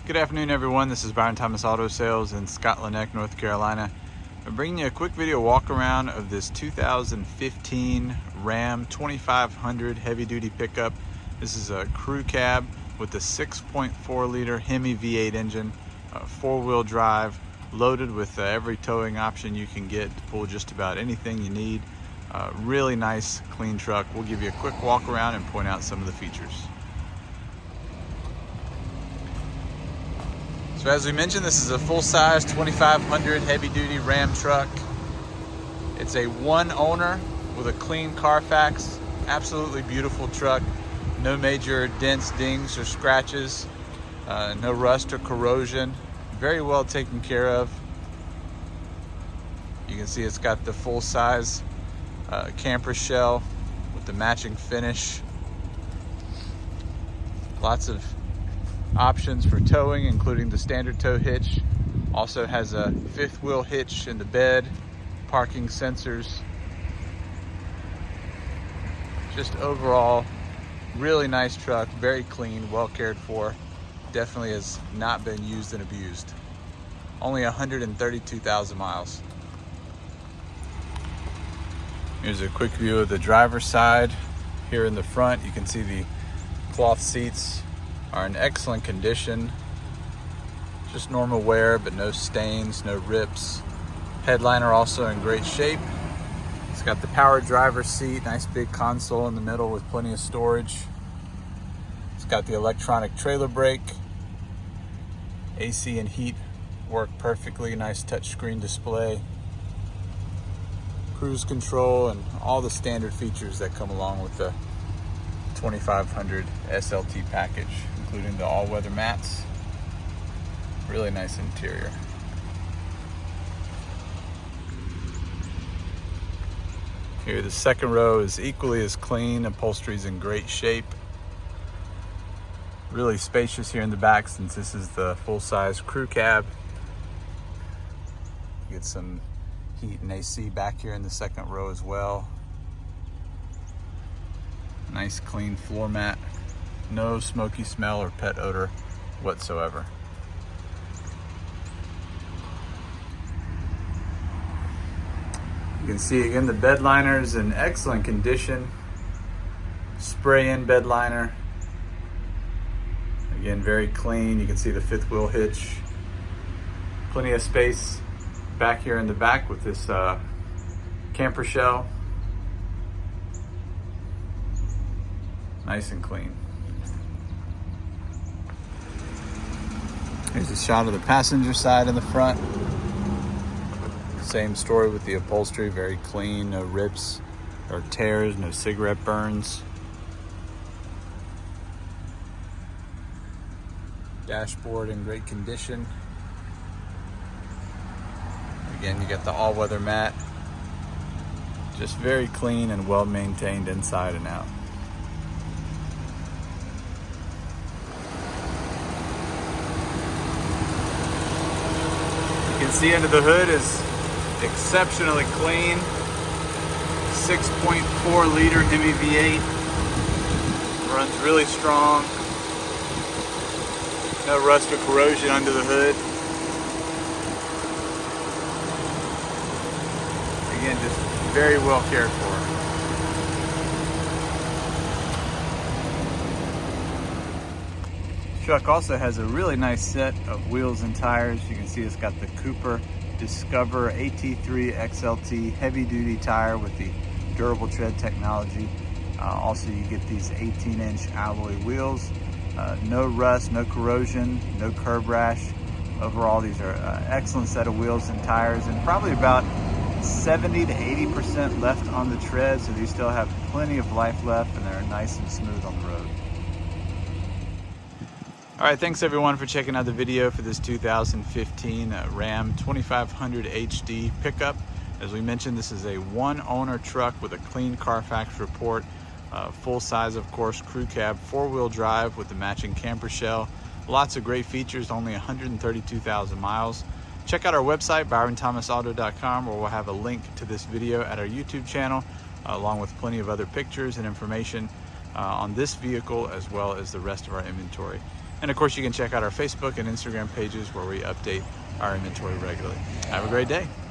Good afternoon, everyone. This is Byron Thomas Auto Sales in Scotland Neck, North Carolina. I'm bringing you a quick video walk around of this 2015 Ram 2500 heavy duty pickup. This is a crew cab with the 6.4 liter HEMI V8 engine, four-wheel drive, loaded with every towing option you can get to pull just about anything you need. Really nice, clean truck. We'll give you a quick walk around and point out some of the features. So as we mentioned, this is a full-size 2500 heavy-duty Ram truck. It's a one owner with a clean Carfax. Absolutely beautiful truck. No major dents, dings, or scratches. No rust or corrosion. Very well taken care of. You can see it's got the full-size camper shell with the matching finish. Lots of options for towing, including the standard tow hitch. Also has a fifth wheel hitch in the bed, parking sensors. Just overall, really nice truck, very clean, well cared for. Definitely has not been used and abused. Only 132,000 miles. Here's a quick view of the driver's side. Here in the front, you can see the cloth seats are in excellent condition. Just normal wear, but no stains, no rips. Headliner also in great shape. It's got the power driver's seat, nice big console in the middle with plenty of storage. It's got the electronic trailer brake. AC and heat work perfectly, nice touchscreen display. Cruise control and all the standard features that come along with the 2500 SLT package, including the all-weather mats. Really nice interior. Here, the second row is equally as clean. Upholstery's in great shape. Really spacious here in the back since this is the full-size crew cab. You get some heat and AC back here in the second row as well. Nice clean floor mat. No smoky smell or pet odor whatsoever. You can see again the bed liner is in excellent condition. Spray-in bed liner. Again, very clean. You can see the fifth wheel hitch. Plenty of space back here in the back with this camper shell. Nice and clean. Here's a shot of the passenger side in the front. Same story with the upholstery, very clean, no rips or tears, no cigarette burns. Dashboard in great condition. Again, you got the all-weather mat. Just very clean and well maintained inside and out. You can see under the hood is exceptionally clean. 6.4 liter HEMI V8. Runs really strong. No rust or corrosion under the hood. Again, just very well cared for. Truck also has a really nice set of wheels and tires. You can see it's got the Cooper Discover AT3 XLT heavy duty tire with the durable tread technology. Also you get these 18-inch alloy wheels. No rust, no corrosion, no curb rash. Overall, these are an excellent set of wheels and tires, and probably about 70 to 80% left on the tread, so these still have plenty of life left and they're nice and smooth on the road. All right, thanks everyone for checking out the video for this 2015 Ram 2500 HD pickup. As we mentioned, this is a one owner truck with a clean Carfax report. Full size, of course, crew cab, four-wheel drive with the matching camper shell. Lots of great features, only 132,000 miles. Check out our website, byronthomasauto.com, where we'll have a link to this video at our YouTube channel, along with plenty of other pictures and information on this vehicle, as well as the rest of our inventory. And of course, you can check out our Facebook and Instagram pages where we update our inventory regularly. Have a great day.